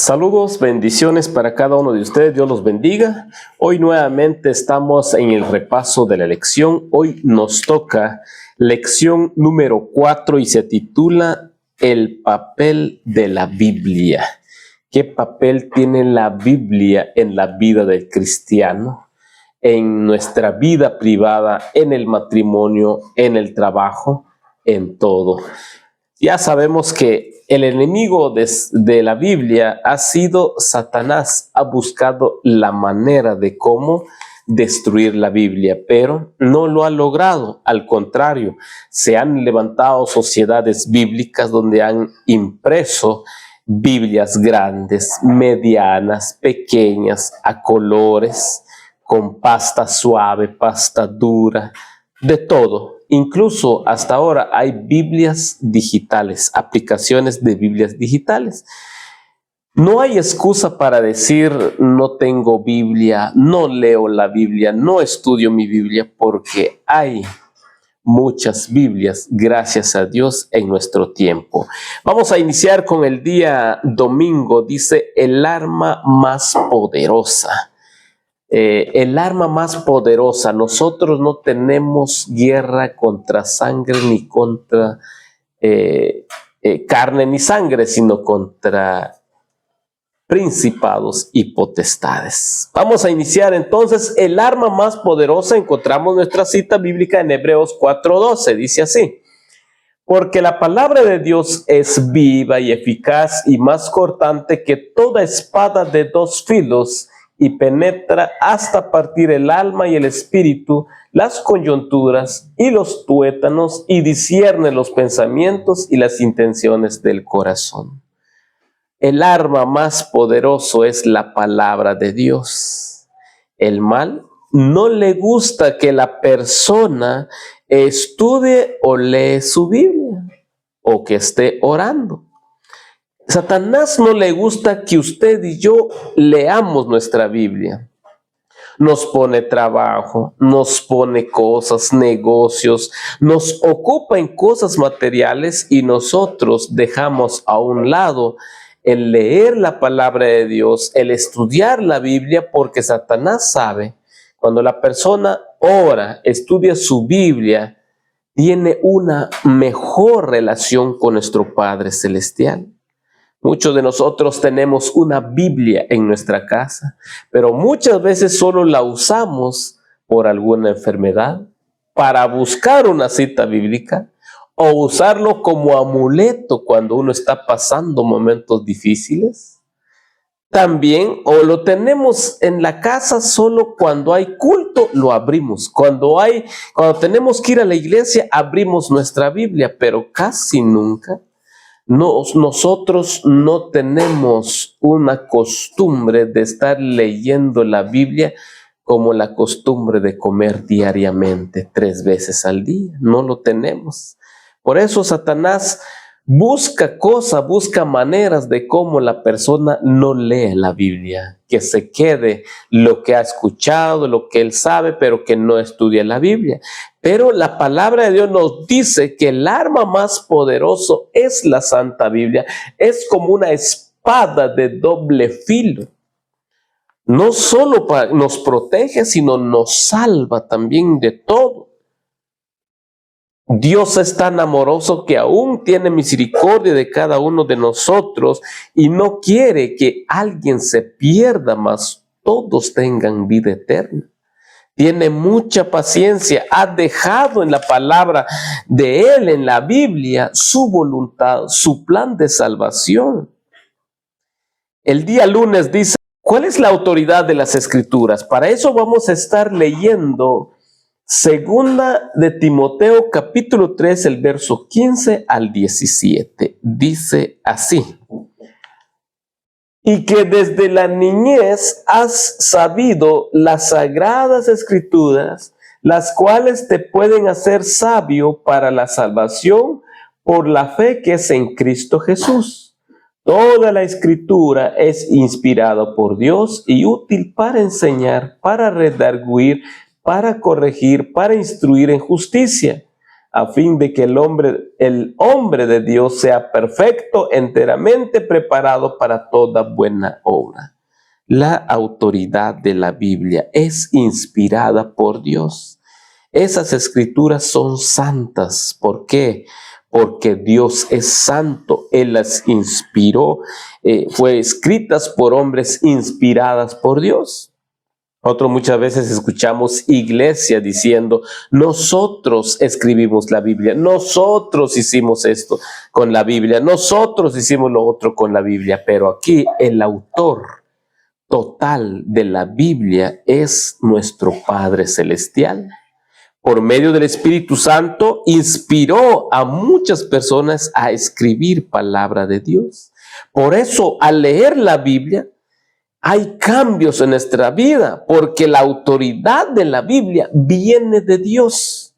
Saludos, bendiciones para cada uno de ustedes. Dios los bendiga. Hoy nuevamente estamos en el repaso de la lección. Hoy nos toca lección número 4 y se titula El papel de la Biblia. ¿Qué papel tiene la Biblia en la vida del cristiano? En nuestra vida privada, en el matrimonio, en el trabajo, en todo. Ya sabemos que el enemigo de la Biblia ha sido Satanás. Ha buscado la manera de cómo destruir la Biblia, pero no lo ha logrado. Al contrario, se han levantado sociedades bíblicas donde han impreso Biblias grandes, medianas, pequeñas, a colores, con pasta suave, pasta dura, de todo. Incluso hasta ahora hay Biblias digitales, aplicaciones de Biblias digitales. No hay excusa para decir no tengo Biblia, no leo la Biblia, no estudio mi Biblia, porque hay muchas Biblias, gracias a Dios, en nuestro tiempo. Vamos a iniciar con el día domingo. Dice, el arma más poderosa. El arma más poderosa. Nosotros no tenemos guerra contra sangre ni contra carne ni sangre, sino contra principados y potestades. Vamos a iniciar entonces. El arma más poderosa. Encontramos nuestra cita bíblica en Hebreos 4:12. Dice así: porque la palabra de Dios es viva y eficaz y más cortante que toda espada de dos filos, y penetra hasta partir el alma y el espíritu, las coyunturas y los tuétanos, y discierne los pensamientos y las intenciones del corazón. El arma más poderoso es la palabra de Dios. El mal no le gusta que la persona estudie o lee su Biblia o que esté orando. Satanás no le gusta que usted y yo leamos nuestra Biblia. Nos pone trabajo, nos pone cosas, negocios, nos ocupa en cosas materiales y nosotros dejamos a un lado el leer la palabra de Dios, el estudiar la Biblia, porque Satanás sabe, cuando la persona ora, estudia su Biblia, tiene una mejor relación con nuestro Padre Celestial. Muchos de nosotros tenemos una Biblia en nuestra casa, pero muchas veces solo la usamos por alguna enfermedad, para buscar una cita bíblica, o usarlo como amuleto cuando uno está pasando momentos difíciles. También, o lo tenemos en la casa solo cuando hay culto, lo abrimos. Cuando tenemos que ir a la iglesia, abrimos nuestra Biblia, pero casi nunca. Nosotros no tenemos una costumbre de estar leyendo la Biblia como la costumbre de comer diariamente 3 veces al día. No lo tenemos. Por eso Satanás busca maneras de cómo la persona no lee la Biblia, que se quede lo que ha escuchado, lo que él sabe, pero que no estudia la Biblia. Pero la palabra de Dios nos dice que el arma más poderoso es la Santa Biblia. Es como una espada de doble filo. No solo nos protege, sino nos salva también de todo. Dios es tan amoroso que aún tiene misericordia de cada uno de nosotros y no quiere que alguien se pierda, mas todos tengan vida eterna. Tiene mucha paciencia, ha dejado en la palabra de Él, en la Biblia, su voluntad, su plan de salvación. El día lunes dice, ¿cuál es la autoridad de las Escrituras? Para eso vamos a estar leyendo Segunda de Timoteo, capítulo 3, el verso 15 al 17. Dice así: y que desde la niñez has sabido las sagradas escrituras, las cuales te pueden hacer sabio para la salvación por la fe que es en Cristo Jesús. Toda la escritura es inspirada por Dios y útil para enseñar, para redarguir, para corregir, para instruir en justicia, a fin de que el hombre de Dios sea perfecto, enteramente preparado para toda buena obra. La autoridad de la Biblia es inspirada por Dios. Esas escrituras son santas. ¿Por qué? Porque Dios es santo. Él las inspiró, fue escritas por hombres inspiradas por Dios. Muchas veces escuchamos iglesia diciendo, nosotros escribimos la Biblia, nosotros hicimos esto con la Biblia, nosotros hicimos lo otro con la Biblia, pero aquí el autor total de la Biblia es nuestro Padre Celestial. Por medio del Espíritu Santo, inspiró a muchas personas a escribir palabra de Dios. Por eso, al leer la Biblia, hay cambios en nuestra vida, porque la autoridad de la Biblia viene de Dios.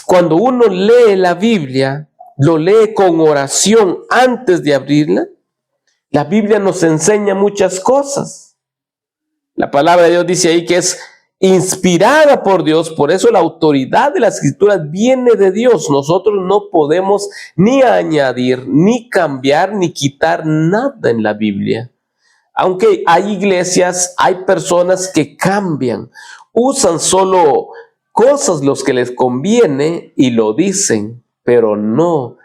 Cuando uno lee la Biblia, lo lee con oración antes de abrirla, la Biblia nos enseña muchas cosas. La palabra de Dios dice ahí que es inspirada por Dios, por eso la autoridad de la Escritura viene de Dios. Nosotros no podemos ni añadir, ni cambiar, ni quitar nada en la Biblia. Aunque hay iglesias, hay personas que cambian, usan solo cosas los que les conviene y lo dicen, pero no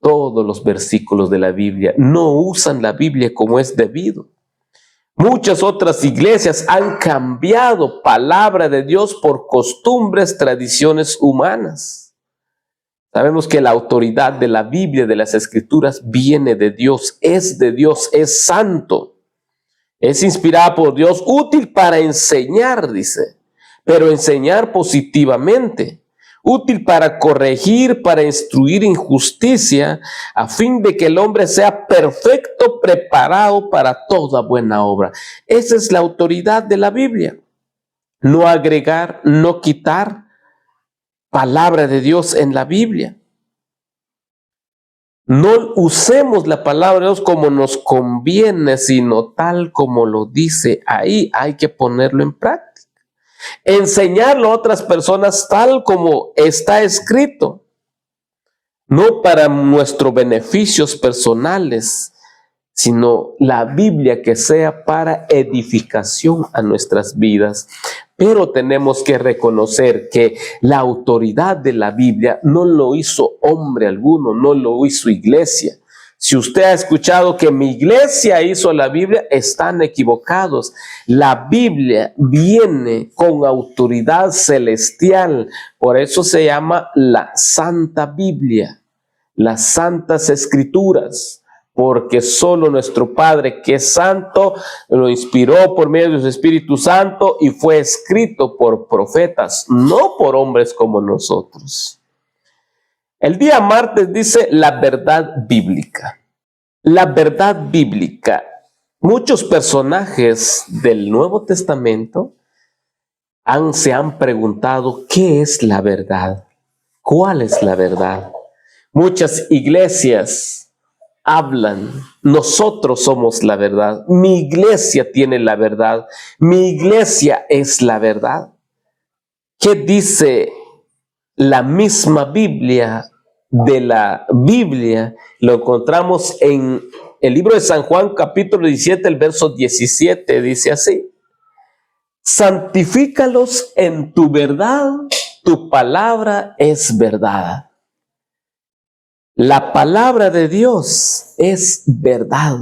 todos los versículos de la Biblia, no usan la Biblia como es debido. Muchas otras iglesias han cambiado palabra de Dios por costumbres, tradiciones humanas. Sabemos que la autoridad de la Biblia, de las Escrituras, viene de Dios, es santo. Es inspirada por Dios, útil para enseñar, dice, pero enseñar positivamente, útil para corregir, para instruir en justicia, a fin de que el hombre sea perfecto, preparado para toda buena obra. Esa es la autoridad de la Biblia. No agregar, no quitar palabra de Dios en la Biblia. No usemos la palabra de Dios como nos conviene, sino tal como lo dice ahí. Hay que ponerlo en práctica. Enseñarlo a otras personas tal como está escrito. No para nuestros beneficios personales, sino la Biblia que sea para edificación a nuestras vidas. Pero tenemos que reconocer que la autoridad de la Biblia no lo hizo hombre alguno, no lo hizo iglesia. Si usted ha escuchado que mi iglesia hizo la Biblia, están equivocados. La Biblia viene con autoridad celestial, por eso se llama la Santa Biblia, las Santas Escrituras. Porque solo nuestro Padre, que es santo, lo inspiró por medio de su Espíritu Santo y fue escrito por profetas, no por hombres como nosotros. El día martes dice la verdad bíblica. La verdad bíblica. Muchos personajes del Nuevo Testamento se han preguntado, ¿qué es la verdad? ¿Cuál es la verdad? Muchas iglesias hablan, nosotros somos la verdad, mi iglesia tiene la verdad, mi iglesia es la verdad. ¿Qué dice la misma Biblia de la Biblia? Lo encontramos en el libro de San Juan, capítulo 17, el verso 17, dice así: santifícalos en tu verdad, tu palabra es verdad. La palabra de Dios es verdad,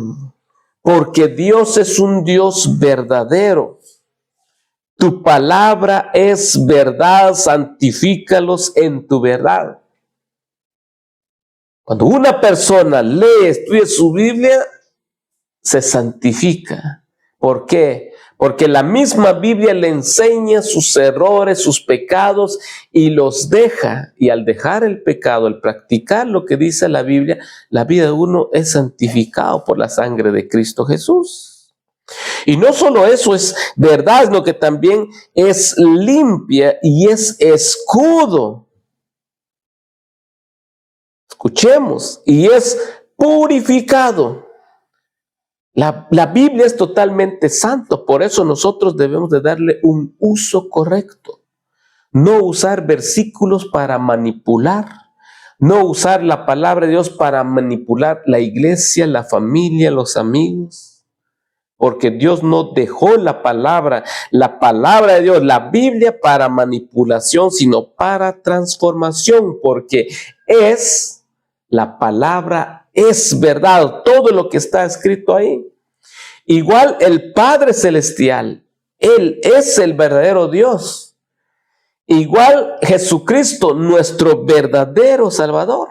porque Dios es un Dios verdadero. Tu palabra es verdad, santifícalos en tu verdad. Cuando una persona lee, estudia su Biblia, se santifica. ¿Por qué? Porque la misma Biblia le enseña sus errores, sus pecados y los deja. Y al dejar el pecado, al practicar lo que dice la Biblia, la vida de uno es santificado por la sangre de Cristo Jesús. Y no solo eso es verdad, sino que también es limpia y es escudo. Escuchemos, y es purificado. La Biblia es totalmente santo, por eso nosotros debemos de darle un uso correcto. No usar versículos para manipular. No usar la palabra de Dios para manipular la iglesia, la familia, los amigos. Porque Dios no dejó la palabra de Dios, la Biblia, para manipulación, sino para transformación. Porque la palabra es verdad. Todo lo que está escrito ahí. Igual el Padre Celestial, Él es el verdadero Dios. Igual Jesucristo, nuestro verdadero Salvador.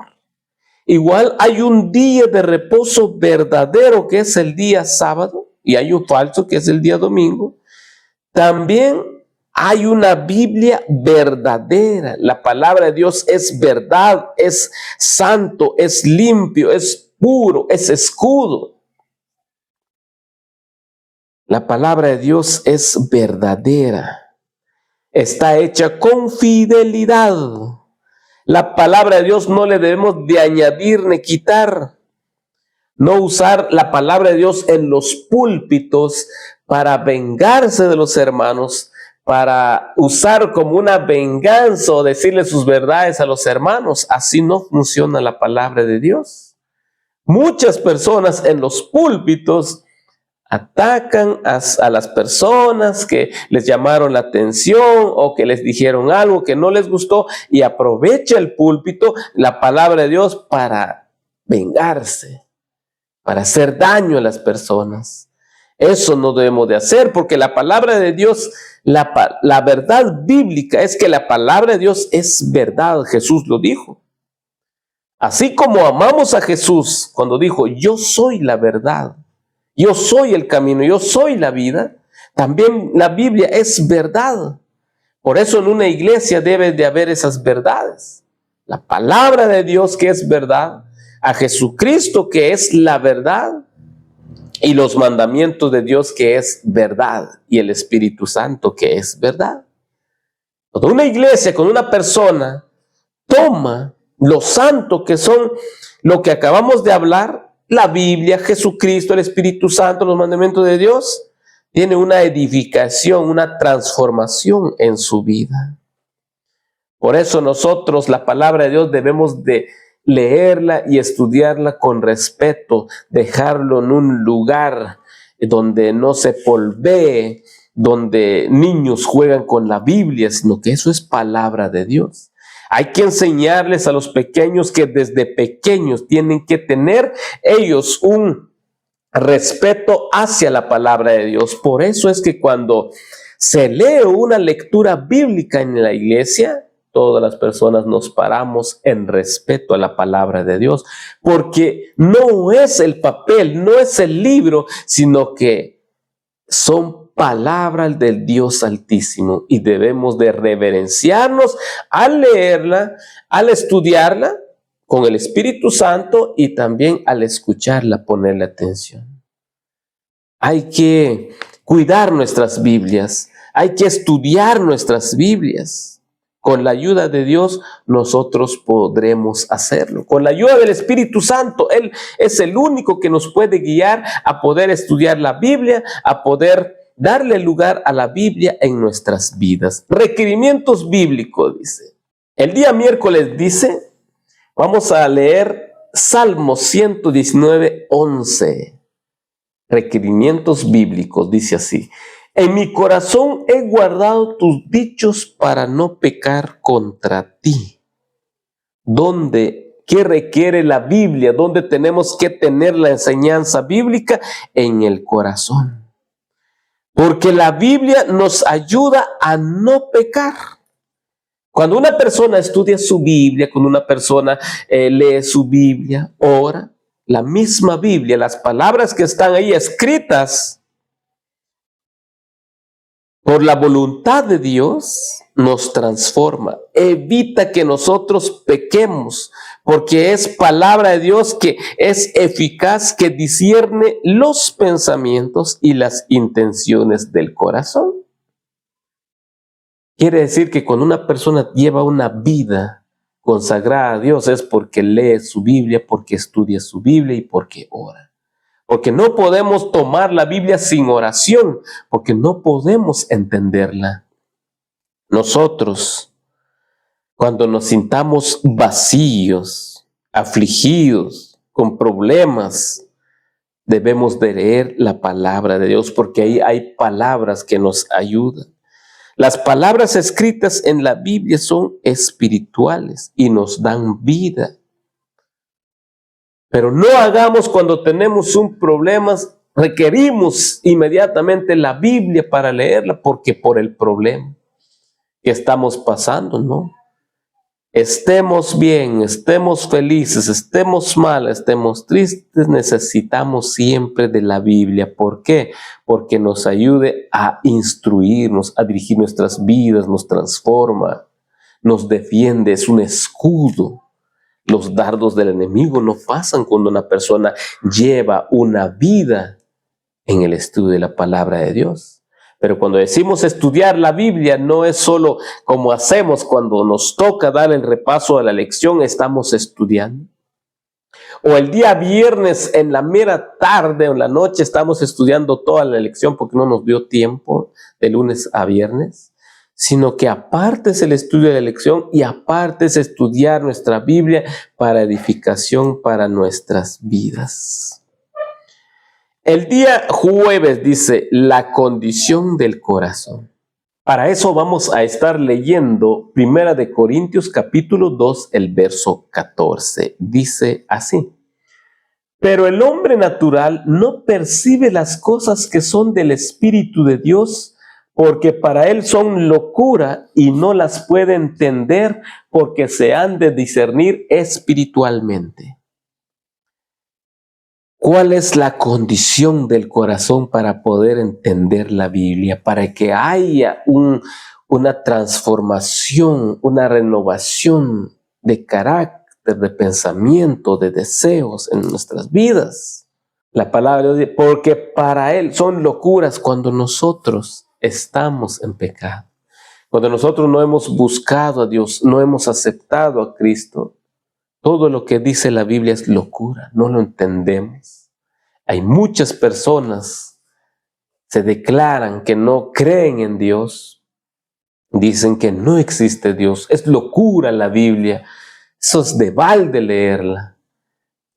Igual hay un día de reposo verdadero que es el día sábado y hay un falso que es el día domingo. También hay una Biblia verdadera. La palabra de Dios es verdad, es santo, es limpio, es puro, es escudo. La palabra de Dios es verdadera. Está hecha con fidelidad. La palabra de Dios no le debemos de añadir ni quitar. No usar la palabra de Dios en los púlpitos para vengarse de los hermanos, para usar como una venganza o decirle sus verdades a los hermanos. Así no funciona la palabra de Dios. Muchas personas en los púlpitos atacan a las personas que les llamaron la atención o que les dijeron algo que no les gustó y aprovecha el púlpito, la palabra de Dios, para vengarse, para hacer daño a las personas. Eso no debemos de hacer, porque la palabra de Dios, la verdad bíblica es que la palabra de Dios es verdad. Jesús lo dijo. Así como amamos a Jesús cuando dijo, yo soy la verdad, yo soy el camino, yo soy la vida, también la Biblia es verdad. Por eso en una iglesia debe de haber esas verdades. La palabra de Dios que es verdad, a Jesucristo que es la verdad, y los mandamientos de Dios que es verdad, y el Espíritu Santo que es verdad. Cuando una iglesia, con una persona, toma lo santo que son lo que acabamos de hablar, la Biblia, Jesucristo, el Espíritu Santo, los mandamientos de Dios, tiene una edificación, una transformación en su vida. Por eso nosotros la palabra de Dios debemos de leerla y estudiarla con respeto, dejarlo en un lugar donde no se polvee, donde niños juegan con la Biblia, sino que eso es palabra de Dios. Hay que enseñarles a los pequeños que desde pequeños tienen que tener ellos un respeto hacia la palabra de Dios. Por eso es que cuando se lee una lectura bíblica en la iglesia, todas las personas nos paramos en respeto a la palabra de Dios, porque no es el papel, no es el libro, sino que son palabras del Dios Altísimo y debemos de reverenciarnos al leerla, al estudiarla con el Espíritu Santo y también al escucharla, ponerle atención. Hay que cuidar nuestras Biblias, hay que estudiar nuestras Biblias. Con la ayuda de Dios nosotros podremos hacerlo. Con la ayuda del Espíritu Santo, Él es el único que nos puede guiar a poder estudiar la Biblia, a poder darle lugar a la Biblia en nuestras vidas. Requerimientos bíblicos, dice. El día miércoles dice, vamos a leer Salmo 119, 11. Requerimientos bíblicos, dice así. En mi corazón he guardado tus dichos para no pecar contra ti. ¿Qué requiere la Biblia? ¿Dónde tenemos que tener la enseñanza bíblica? En el corazón. Porque la Biblia nos ayuda a no pecar. Cuando una persona estudia su Biblia, cuando una persona lee su Biblia, ora, la misma Biblia, las palabras que están ahí escritas por la voluntad de Dios, nos transforma, evita que nosotros pequemos, porque es palabra de Dios que es eficaz, que discierne los pensamientos y las intenciones del corazón. Quiere decir que cuando una persona lleva una vida consagrada a Dios es porque lee su Biblia, porque estudia su Biblia y porque ora. Porque no podemos tomar la Biblia sin oración, porque no podemos entenderla. Nosotros Cuando nos sintamos vacíos, afligidos, con problemas, debemos de leer la palabra de Dios, porque ahí hay palabras que nos ayudan. Las palabras escritas en la Biblia son espirituales y nos dan vida. Pero no hagamos cuando tenemos un problema, requerimos inmediatamente la Biblia para leerla, porque por el problema que estamos pasando, ¿no? Estemos bien, estemos felices, estemos mal, estemos tristes, necesitamos siempre de la Biblia. ¿Por qué? Porque nos ayude a instruirnos, a dirigir nuestras vidas, nos transforma, nos defiende, es un escudo. Los dardos del enemigo no pasan cuando una persona lleva una vida en el estudio de la palabra de Dios. Pero cuando decimos estudiar la Biblia, no es solo como hacemos cuando nos toca dar el repaso a la lección, estamos estudiando. O el día viernes en la mera tarde o en la noche estamos estudiando toda la lección porque no nos dio tiempo de lunes a viernes. Sino que aparte es el estudio de la lección y aparte es estudiar nuestra Biblia para edificación para nuestras vidas. El día jueves dice la condición del corazón. Para eso vamos a estar leyendo 1 Corintios capítulo 2, el verso 14. Dice así: pero el hombre natural no percibe las cosas que son del Espíritu de Dios, porque para él son locura y no las puede entender porque se han de discernir espiritualmente. ¿Cuál es la condición del corazón para poder entender la Biblia? Para que haya una transformación, una renovación de carácter, de pensamiento, de deseos en nuestras vidas. La palabra dice, porque para él son locuras cuando nosotros estamos en pecado. Cuando nosotros no hemos buscado a Dios, no hemos aceptado a Cristo, todo lo que dice la Biblia es locura, no lo entendemos. Hay muchas personas que se declaran que no creen en Dios, dicen que no existe Dios, es locura la Biblia, eso es de balde leerla.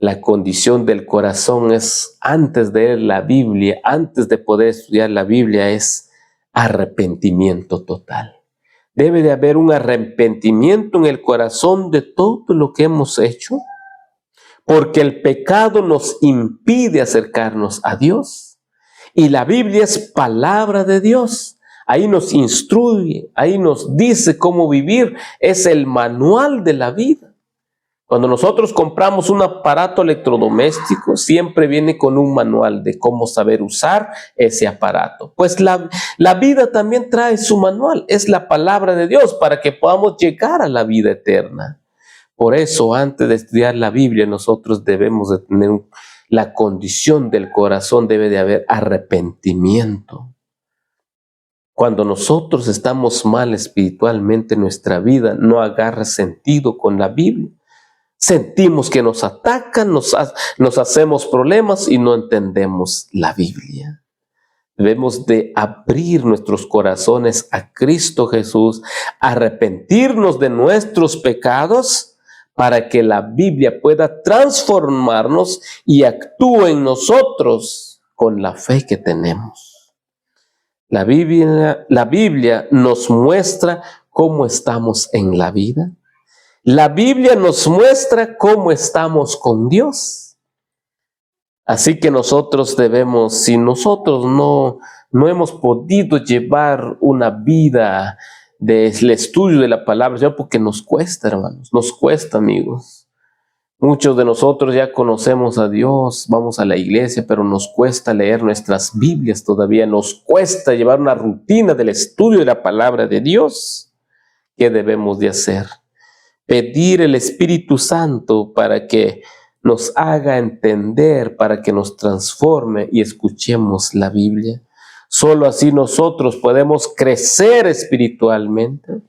La condición del corazón es, antes de leer la Biblia, antes de poder estudiar la Biblia, es arrepentimiento total. Debe de haber un arrepentimiento en el corazón de todo lo que hemos hecho, porque el pecado nos impide acercarnos a Dios. Y la Biblia es palabra de Dios. Ahí nos instruye, ahí nos dice cómo vivir. Es el manual de la vida. Cuando nosotros compramos un aparato electrodoméstico, siempre viene con un manual de cómo saber usar ese aparato. Pues la vida también trae su manual, es la palabra de Dios para que podamos llegar a la vida eterna. Por eso, antes de estudiar la Biblia, nosotros debemos de tener la condición del corazón, debe de haber arrepentimiento. Cuando nosotros estamos mal espiritualmente, nuestra vida no agarra sentido con la Biblia. Sentimos que nos atacan, nos hacemos problemas y no entendemos la Biblia. Debemos de abrir nuestros corazones a Cristo Jesús, arrepentirnos de nuestros pecados para que la Biblia pueda transformarnos y actúe en nosotros con la fe que tenemos. La Biblia nos muestra cómo estamos en la vida. La Biblia nos muestra cómo estamos con Dios. Así que nosotros debemos, si nosotros no hemos podido llevar una vida del estudio de la palabra, ya porque nos cuesta, hermanos, nos cuesta, amigos. Muchos de nosotros ya conocemos a Dios, vamos a la iglesia, pero nos cuesta leer nuestras Biblias todavía, nos cuesta llevar una rutina del estudio de la palabra de Dios. ¿Qué debemos de hacer? Pedir el Espíritu Santo para que nos haga entender, para que nos transforme y escuchemos la Biblia. Solo así nosotros podemos crecer espiritualmente,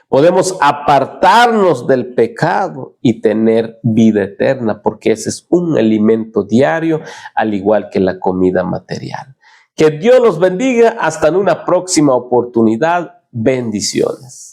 podemos apartarnos del pecado y tener vida eterna, porque ese es un alimento diario, al igual que la comida material. Que Dios los bendiga. Hasta en una próxima oportunidad. Bendiciones.